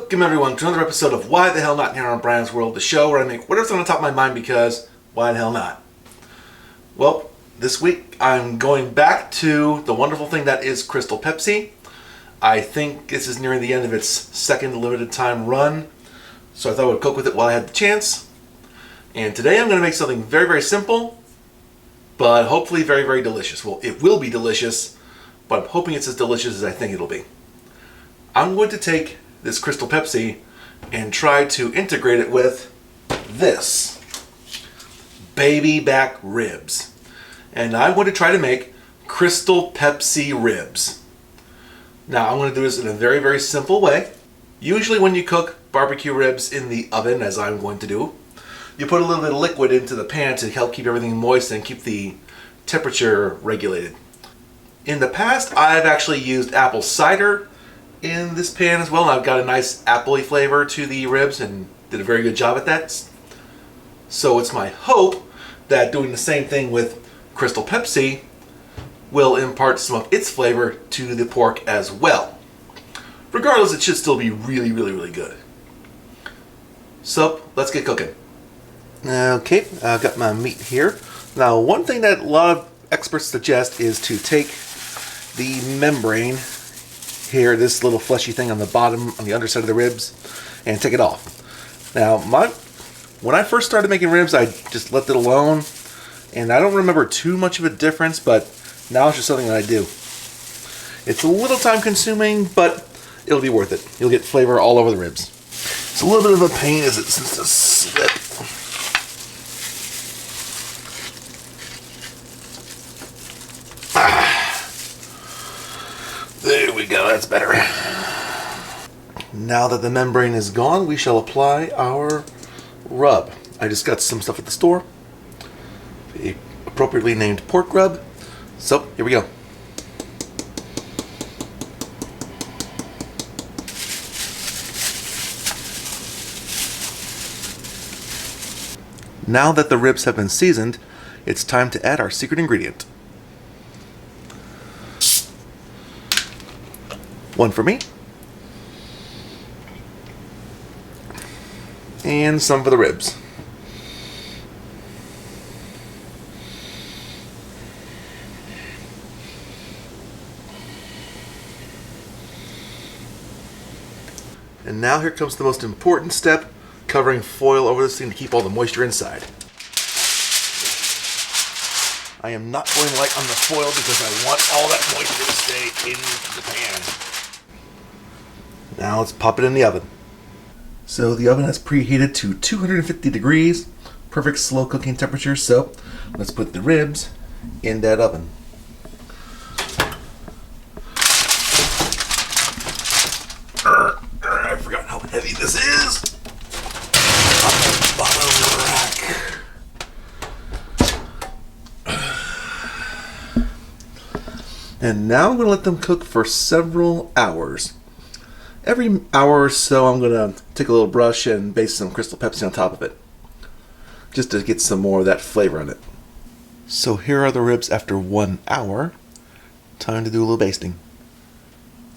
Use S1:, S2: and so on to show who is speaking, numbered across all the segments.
S1: Welcome everyone to another episode of Why the Hell Not here on Bryno's World, the show where I make whatever's on the top of my mind because why the hell not? Well, this week I'm going back to the wonderful thing that is Crystal Pepsi. I think this is nearing the end of its second limited time run, so I thought I would cook with it while I had the chance. And today I'm going to make something very, very simple, but hopefully very, very delicious. Well, it will be delicious, but I'm hoping it's as delicious as I think it'll be. I'm going to take this Crystal Pepsi and try to integrate it with this baby back ribs. And I'm going to try to make Crystal Pepsi ribs. Now I'm going to do this in a very, very simple way. Usually when you cook barbecue ribs in the oven, as I'm going to do, you put a little bit of liquid into the pan to help keep everything moist and keep the temperature regulated. In the past, I've actually used apple cider in this pan as well, and I've got a nice appley flavor to the ribs and did a very good job at that. So it's my hope that doing the same thing with Crystal Pepsi will impart some of its flavor to the pork as well. Regardless, it should still be really, really, really good. So let's get cooking. Okay, I've got my meat here. Now, one thing that a lot of experts suggest is to take the membrane here, this little fleshy thing on the bottom, on the underside of the ribs, and take it off. Now, when I first started making ribs, I just left it alone, and I don't remember too much of a difference, but now it's just something that I do. It's a little time consuming, but it'll be worth it. You'll get flavor all over the ribs. It's a little bit of a pain as it seems to slip. There we go, that's better. Now that the membrane is gone, we shall apply our rub. I just got some stuff at the store, the appropriately named pork rub. So, here we go. Now that the ribs have been seasoned, it's time to add our secret ingredient. One for me, and some for the ribs. And now here comes the most important step, covering foil over this thing to keep all the moisture inside. I am not going light on the foil because I want all that moisture to stay in the pan. Now let's pop it in the oven. So the oven has preheated to 250 degrees, perfect slow cooking temperature, so let's put the ribs in that oven. I forgot how heavy this is. On the bottom rack. And now I'm going to let them cook for several hours. Every hour or so, I'm going to take a little brush and base some Crystal Pepsi on top of it, just to get some more of that flavor in it. So here are the ribs after 1 hour. Time to do a little basting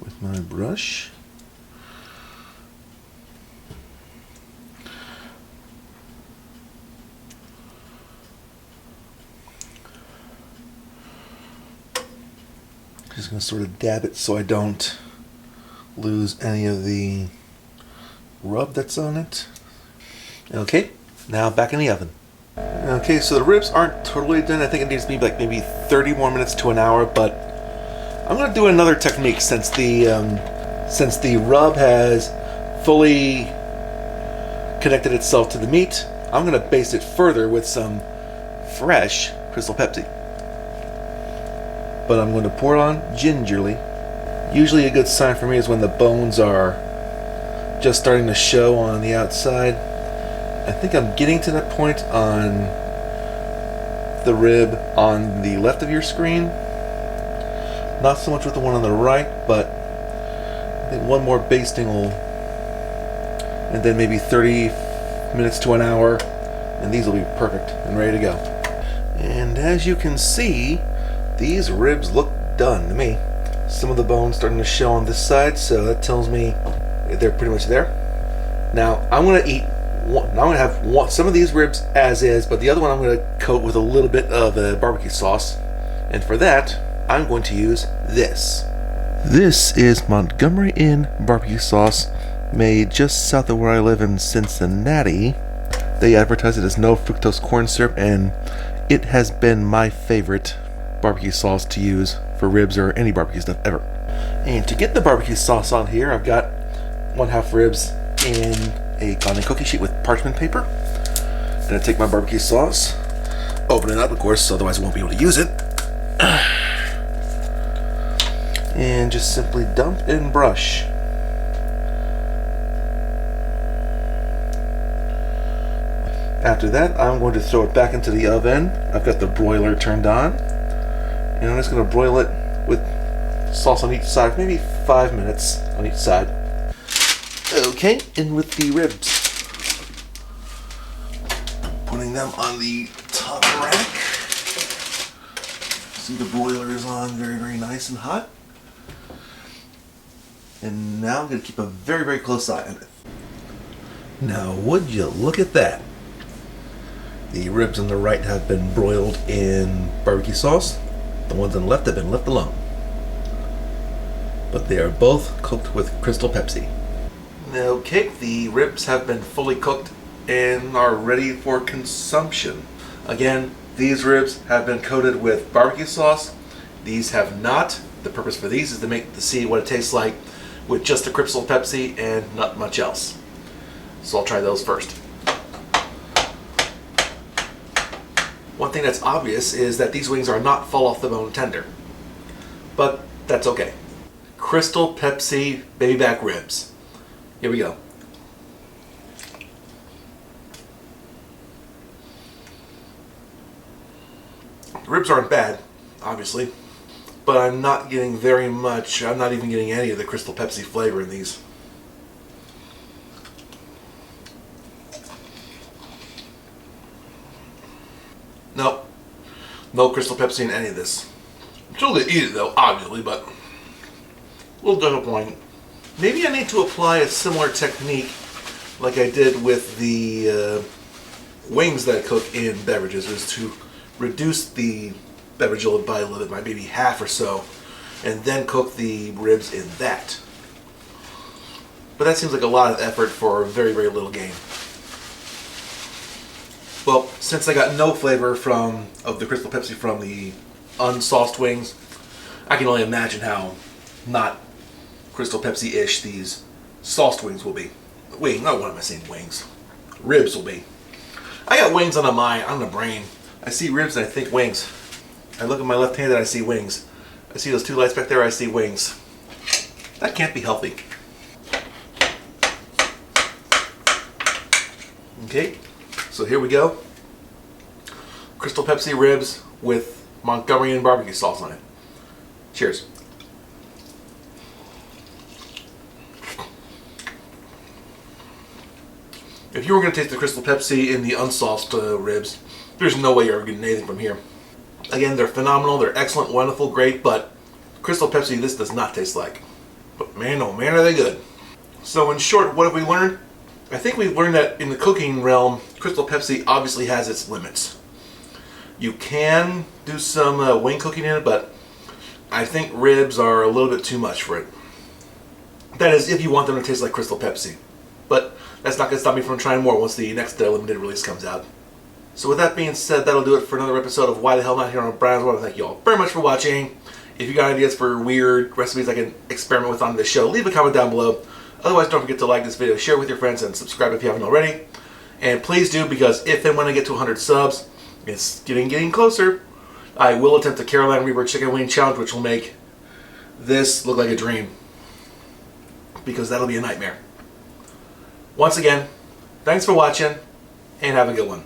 S1: with my brush. Just going to sort of dab it so I don't lose any of the rub that's on it. Okay, now back in the oven. Okay, so the ribs aren't totally done. I think it needs to be like maybe 30 more minutes to an hour, but I'm going to do another technique since the rub has fully connected itself to the meat. I'm going to baste it further with some fresh Crystal Pepsi. But I'm going to pour it on gingerly. Usually a good sign for me is when the bones are just starting to show on the outside. I think I'm getting to that point on the rib on the left of your screen. Not so much with the one on the right, but I think one more basting will, and then maybe 30 minutes to an hour, and these will be perfect and ready to go. And as you can see, these ribs look done to me. Some of the bones starting to show on this side, so that tells me They're pretty much there. Now I'm gonna eat one. Now I'm gonna have some of these ribs as is, but the other one I'm gonna coat with a little bit of barbecue sauce. And for that, I'm going to use this. This is Montgomery Inn barbecue sauce, made just south of where I live in Cincinnati. They advertise it as no fructose corn syrup, and it has been my favorite barbecue sauce to use for ribs or any barbecue stuff ever. And to get the barbecue sauce on here, I've got 1/2 ribs in a cotton cookie sheet with parchment paper. Gonna take my barbecue sauce, open it up, of course, otherwise I won't be able to use it. And just simply dump and brush. After that, I'm going to throw it back into the oven. I've got the broiler turned on, and I'm just going to broil it with sauce on each side, maybe 5 minutes on each side. Okay, in with the ribs. Putting them on the top rack. See, the broiler is on very, very nice and hot. And now I'm going to keep a very, very close eye on it. Now, would you look at that? The ribs on the right have been broiled in barbecue sauce. The ones on the left have been left alone. But they are both cooked with Crystal Pepsi. Okay, the ribs have been fully cooked and are ready for consumption. Again, these ribs have been coated with barbecue sauce. These have not. The purpose for these is to see what it tastes like with just the Crystal Pepsi and not much else. So I'll try those first. One thing that's obvious is that these wings are not fall off the bone tender. But that's okay. Crystal Pepsi baby back ribs. Here we go. The ribs aren't bad, obviously, but I'm not getting very much. I'm not even getting any of the Crystal Pepsi flavor in these. Nope. No Crystal Pepsi in any of this. I'm still gonna eat it though, obviously, but a little disappointing. Maybe I need to apply a similar technique like I did with the wings that I cook in beverages, is to reduce the beverage by a little bit, maybe half or so, and then cook the ribs in that. But that seems like a lot of effort for very, very little gain. Well, since I got no flavor of the Crystal Pepsi from the unsauced wings, I can only imagine how not Crystal Pepsi-ish these sauced wings will be. Wait, not what am I saying? Wings. Ribs will be. I got wings on the mind, on the brain. I see ribs and I think wings. I look at my left hand and I see wings. I see those two lights back there, I see wings. That can't be healthy. Okay, so here we go. Crystal Pepsi ribs with Montgomery Inn barbecue sauce on it. Cheers. If you were going to taste the Crystal Pepsi in the unsauced ribs, there's no way you're getting anything from here. Again, they're phenomenal, they're excellent, wonderful, great, but Crystal Pepsi this does not taste like. But man, oh man, are they good. So in short, what have we learned? I think we've learned that in the cooking realm, Crystal Pepsi obviously has its limits. You can do some wing cooking in it, but I think ribs are a little bit too much for it. That is, if you want them to taste like Crystal Pepsi. But that's not going to stop me from trying more once the next limited release comes out. So with that being said, that'll do it for another episode of Why the Hell Not here on Bryno. I want to thank you all very much for watching. If you got ideas for weird recipes I can experiment with on this show, leave a comment down below. Otherwise, don't forget to like this video, share it with your friends, and subscribe if you haven't already. And please do, because if and when I get to 100 subs, it's getting closer, I will attempt the Carolina Reaper Chicken Wing Challenge, which will make this look like a dream. Because that'll be a nightmare. Once again, thanks for watching, and have a good one.